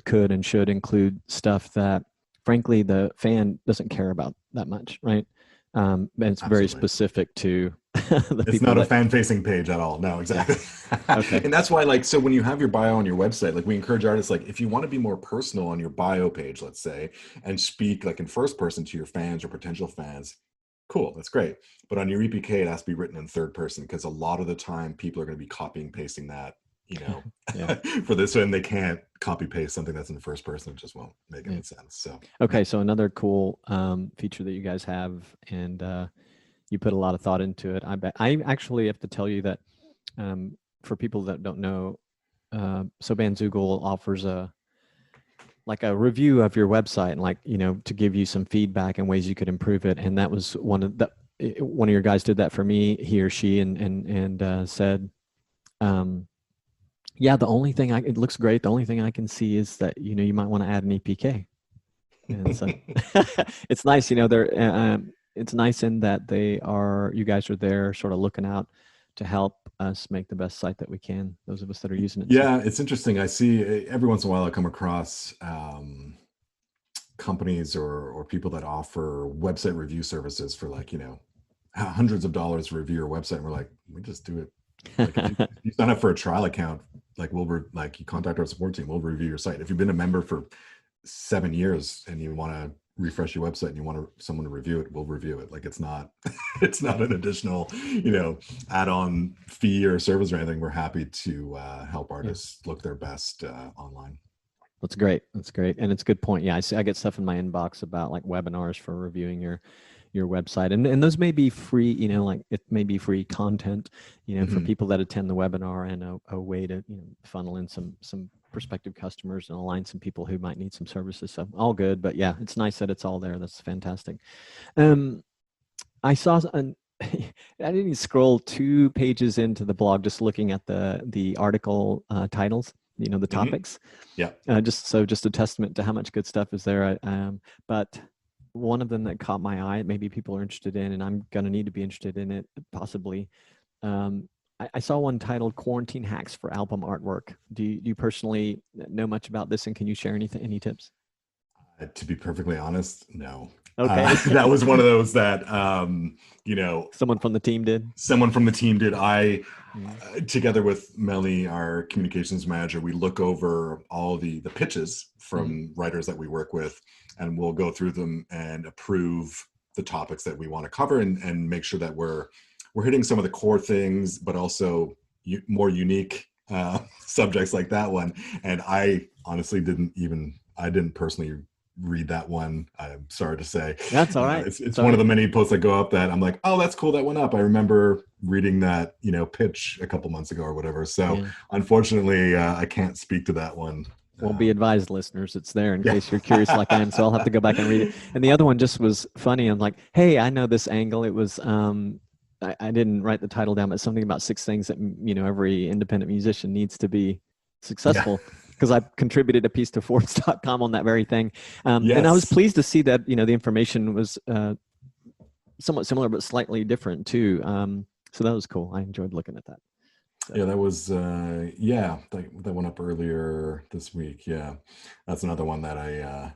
could, and should include stuff that, frankly, the fan doesn't care about that much, right? And it's very specific to the it's not a fan-facing page at all. No, exactly. Okay. And that's why, so when you have your bio on your website, we encourage artists, if you want to be more personal on your bio page, let's say, and speak in first person to your fans or potential fans, Cool, that's great. But on your EPK, it has to be written in third person because a lot of the time people are going to be copying, pasting that, Yeah. for this, and they can't copy paste something that's in first person. It just won't make Yeah. any sense. So, Okay, so another cool feature that you guys have, and you put a lot of thought into it. I bet. I actually have to tell you that for people that don't know, so Bandzoogle offers a review of your website, and to give you some feedback and ways you could improve it. And that was one of your guys did that for me, he or she, and said, yeah, the only thing it looks great. The only thing I can see is that you might want to add an EPK. And so it's nice, it's nice in that you guys are there sort of looking out to help us make the best site that we can, those of us that are using it. Yeah, it's interesting. I see every once in a while I come across companies or people that offer website review services for hundreds of dollars to review your website. And we're like, we just do it. Like if you sign up for a trial account, you contact our support team, we'll review your site. If you've been a member for 7 years and you want to refresh your website and you want someone to review it, we'll review it. Like it's not an additional add-on fee or service or anything. We're happy to help artists look their best online. That's great. And it's a good point. Yeah, I get stuff in my inbox about webinars for reviewing your website, and those may be free, it may be free content, for people that attend the webinar, and a way to funnel in some prospective customers and align some people who might need some services. So all good, but yeah, it's nice that it's all there. That's fantastic. I saw I didn't scroll 2 pages into the blog just looking at the article titles, the topics. Yeah. Just a testament to how much good stuff is there. But one of them that caught my eye, maybe people are interested in, and I'm going to need to be interested in it possibly. I saw one titled "Quarantine Hacks for Album Artwork." Do you personally know much about this, and can you share any tips? To be perfectly honest, no. Okay. That was one of those that someone from the team did. I together with Melanie, our communications manager, we look over all the pitches from writers that we work with, and we'll go through them and approve the topics that we want to cover, and make sure that we're hitting some of the core things, but also more unique subjects like that one. And I honestly didn't personally read that one. I'm sorry to say. That's all right. It's one of the many posts that go up that I'm like, oh, that's cool, that went up. I remember reading that pitch a couple months ago or whatever. So unfortunately, I can't speak to that one. Well, be advised, listeners, it's there in case you're curious like I am. So I'll have to go back and read it. And the other one just was funny. I'm like, hey, I know this angle. It was I didn't write the title down, but something about 6 things that every independent musician needs to be successful. Because I contributed a piece to Forbes.com on that very thing. And I was pleased to see that, the information was somewhat similar, but slightly different too. So that was cool. I enjoyed looking at that. So. Yeah, that was, that went up earlier this week. Yeah, that's another one that I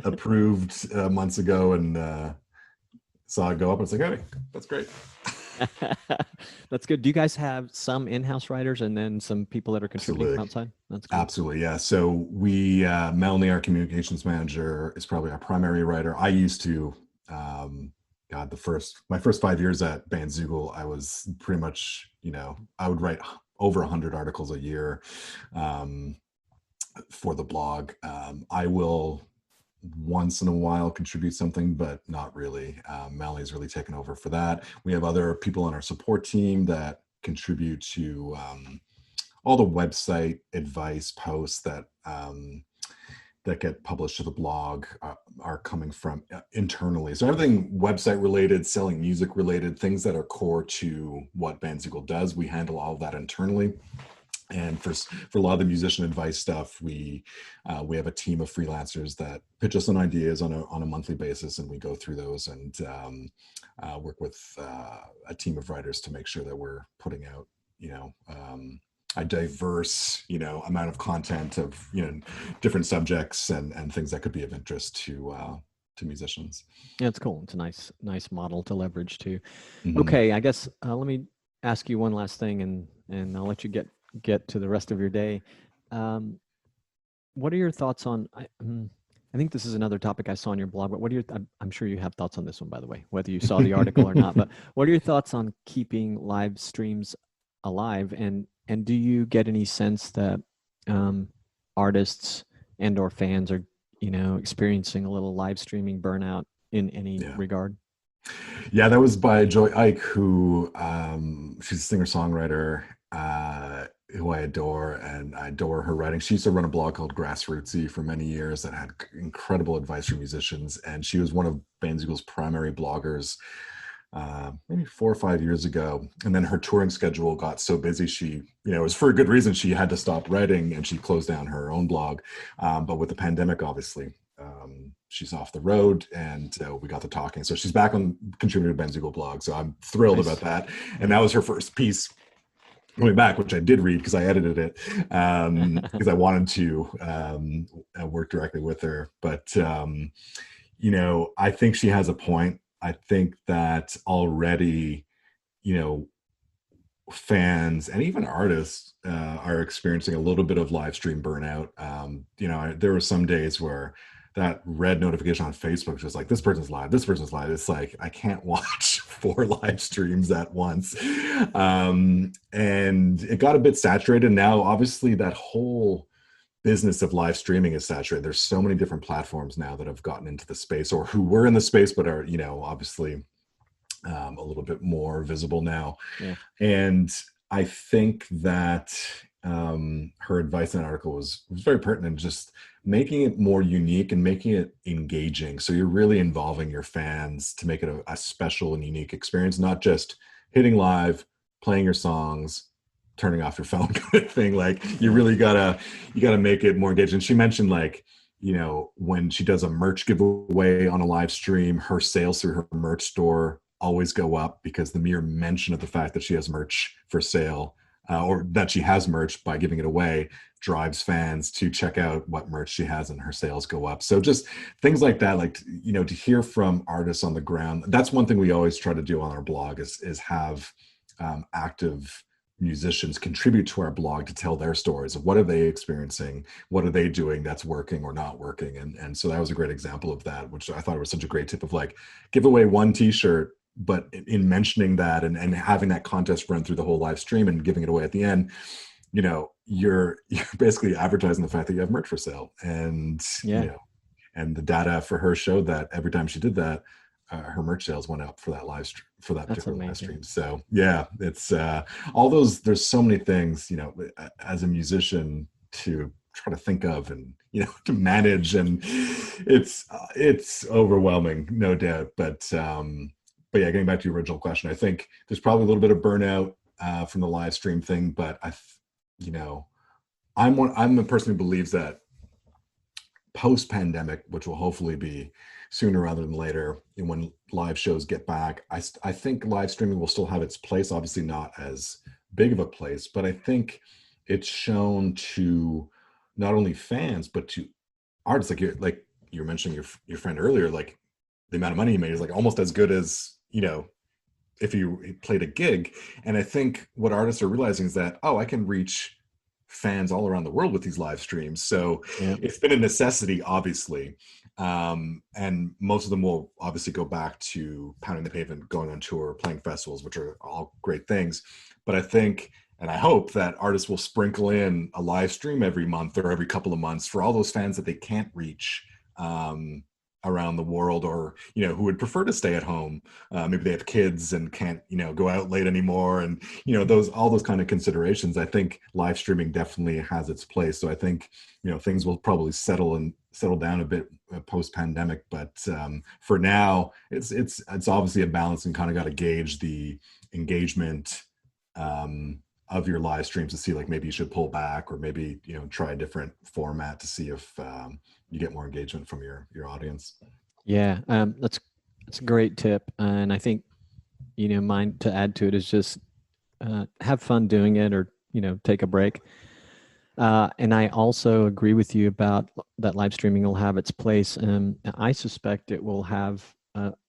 approved months ago, and saw it go up. And it's like, hey, that's great. That's good. Do you guys have some in-house writers and then some people that are contributing outside? That's cool. Absolutely, yeah. So we, Melanie, our communications manager, is probably our primary writer. I used to, my first 5 years at Bandzoogle, I was pretty much, I would write over 100 articles a year for the blog. I will once in a while contribute something, but not really. Melanie's really taken over for that. We have other people on our support team that contribute to all the website advice posts that get published to the blog are coming from internally. So everything website related, selling music related, things that are core to what Bandzoogle does, we handle all of that internally. And for a lot of the musician advice stuff, we have a team of freelancers that pitch us on ideas on a monthly basis, and we go through those and work with a team of writers to make sure that we're putting out a diverse amount of content of different subjects and things that could be of interest to musicians. Yeah, it's cool. It's a nice model to leverage too. Okay, I guess let me ask you one last thing, and I'll let you get to the rest of your day. What are your thoughts on, I think this is another topic I saw on your blog, but what are your, I'm sure you have thoughts on this one, by the way, whether you saw the article or not, but what are your thoughts on keeping live streams alive? And do you get any sense that artists and or fans are, experiencing a little live streaming burnout in any Yeah. regard? Yeah, that was by Joy Ike, who she's a singer-songwriter who I adore, and I adore her writing. She used to run a blog called Grassrootsy for many years that had incredible advice for musicians, and she was one of Bandzoogle's primary bloggers maybe 4 or 5 years ago. And then her touring schedule got so busy, she, it was for a good reason, she had to stop writing and she closed down her own blog. But with the pandemic, obviously, she's off the road, and we got to talking. So she's back on contributor to Bandzoogle blog. So I'm thrilled about that. And that was her first piece coming back, which I did read because I edited it because I wanted to work directly with her. But, I think she has a point. I think that already, fans and even artists are experiencing a little bit of live stream burnout. There were some days where that red notification on Facebook was just like, this person's live. It's like, I can't watch 4 live streams at once. And it got a bit saturated. Now, obviously, that whole business of live streaming is saturated. There's so many different platforms now that have gotten into the space, or who were in the space, but are, obviously a little bit more visible now. Yeah. And I think that her advice in that article was very pertinent, just making it more unique and making it engaging. So you're really involving your fans to make it a special and unique experience, not just hitting live, playing your songs, turning off your phone kind of thing. Like, you really gotta make it more engaging. She mentioned, like, when she does a merch giveaway on a live stream, her sales through her merch store always go up, because the mere mention of the fact that she has merch for sale or that she has merch by giving it away drives fans to check out what merch she has, and her sales go up. So just things like that, like, to hear from artists on the ground. That's one thing we always try to do on our blog is have active musicians contribute to our blog to tell their stories of what are they experiencing, what are they doing that's working or not working. And so that was a great example of that, which I thought was such a great tip of, like, give away one t-shirt, but in mentioning that and having that contest run through the whole live stream and giving it away at the end, you're basically advertising the fact that you have merch for sale. And and the data for her showed that every time she did that, her merch sales went up for that particular live stream. So yeah, it's all those. There's so many things, as a musician, to try to think of and to manage, and it's overwhelming, no doubt. But yeah, getting back to your original question, I think there's probably a little bit of burnout from the live stream thing. But I'm a person who believes that post-pandemic, which will hopefully be sooner rather than later, and when live shows get back, I think live streaming will still have its place. Obviously not as big of a place, but I think it's shown to not only fans but to artists. Like you were mentioning your friend earlier, like the amount of money he made is like almost as good as if you played a gig. And I think what artists are realizing is that, I can reach fans all around the world with these live streams. So it's been a necessity, obviously. And most of them will obviously go back to pounding the pavement, going on tour, playing festivals, which are all great things. But I think, and I hope, that artists will sprinkle in a live stream every month or every couple of months for all those fans that they can't reach around the world, or who would prefer to stay at home. Maybe they have kids and can't go out late anymore, and all those kind of considerations. I think live streaming definitely has its place. So I think things will probably settle down a bit post pandemic, but for now it's obviously a balance, and kind of got to gauge the engagement of your live streams to see, like, maybe you should pull back, or maybe try a different format to see if you get more engagement from your audience. Yeah, that's a great tip, and I think mine to add to it is just have fun doing it, or take a break. And I also agree with you about that live streaming will have its place, and I suspect it will have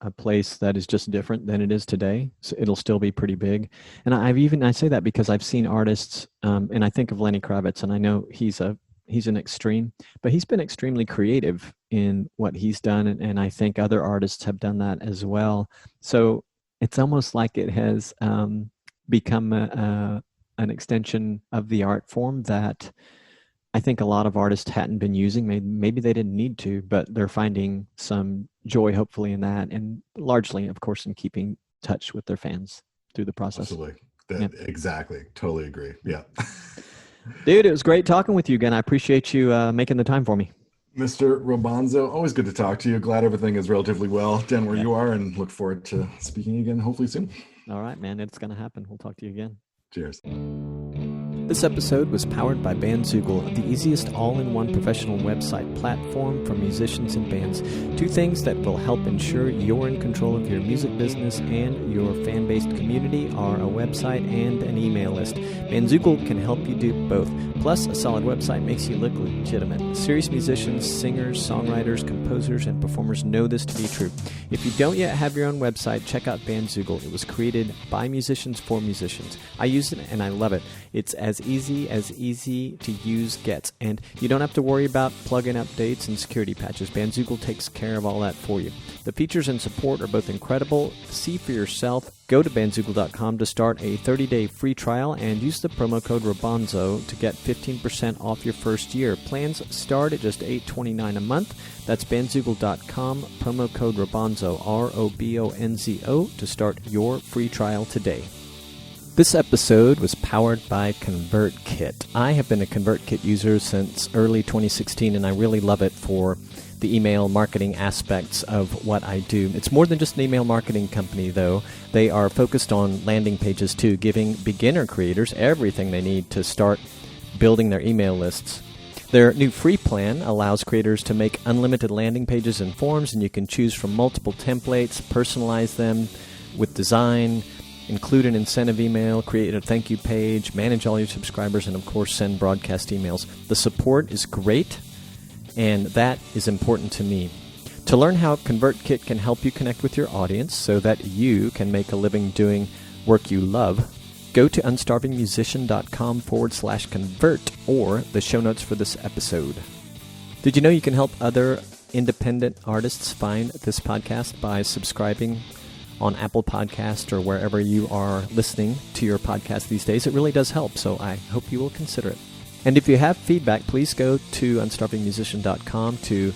a place that is just different than it is today. So it'll still be pretty big. And I say that because I've seen artists, and I think of Lenny Kravitz, and I know he's a he's an extreme, but he's been extremely creative in what he's done, and I think other artists have done that as well. So it's almost like it has become an extension of the art form that I think a lot of artists hadn't been using. Maybe they didn't need to, but they're finding some joy, hopefully, in that, and largely, of course, in keeping touch with their fans through the process. Absolutely. Exactly. Totally agree. Yeah. Dude, it was great talking with you again. I appreciate you making the time for me. Mr. Robanzo, always good to talk to you. Glad everything is relatively well done where you are, and look forward to speaking again hopefully soon. All right, man. It's going to happen. We'll talk to you again. Cheers. This episode was powered by Bandzoogle, the easiest all-in-one professional website platform for musicians and bands. Two things that will help ensure you're in control of your music business and your fan-based community are a website and an email list. Bandzoogle can help you do both. Plus, a solid website makes you look legitimate. Serious musicians, singers, songwriters, composers, and performers know this to be true. If you don't yet have your own website, check out Bandzoogle. It was created by musicians for musicians. I use it and I love it. It's as easy to use gets, and you don't have to worry about plugin updates and security patches. Bandzoogle takes care of all that for you. The features and support are both incredible. See for yourself. Go to bandzoogle.com to start a 30-day free trial and use the promo code ROBONZO to get 15% off your first year. Plans start at just $8.29 a month. That's bandzoogle.com, promo code ROBONZO, ROBONZO, to start your free trial today. This episode was powered by ConvertKit. I have been a ConvertKit user since early 2016, and I really love it for the email marketing aspects of what I do. It's more than just an email marketing company, though. They are focused on landing pages, too, giving beginner creators everything they need to start building their email lists. Their new free plan allows creators to make unlimited landing pages and forms, and you can choose from multiple templates, personalize them with design, include an incentive email, create a thank you page, manage all your subscribers, and of course send broadcast emails. The support is great, and that is important to me. To learn how ConvertKit can help you connect with your audience so that you can make a living doing work you love, go to unstarvingmusician.com/convert or the show notes for this episode. Did you know you can help other independent artists find this podcast by subscribing on Apple Podcast or wherever you are listening to your podcast these days? It really does help, so I hope you will consider it. And if you have feedback, please go to unstarvingmusician.com to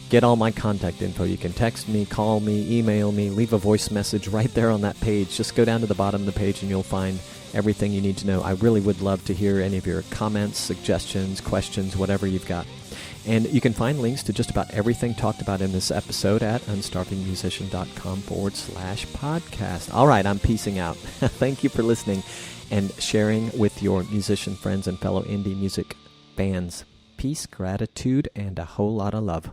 get all my contact info. You can text me, call me, email me, leave a voice message right there on that page. Just go down to the bottom of the page and you'll find everything you need to know. I really would love to hear any of your comments, suggestions, questions, whatever you've got. And you can find links to just about everything talked about in this episode at unstarvingmusician.com/podcast. All right, I'm peacing out. Thank you for listening and sharing with your musician friends and fellow indie music bands. Peace, gratitude, and a whole lot of love.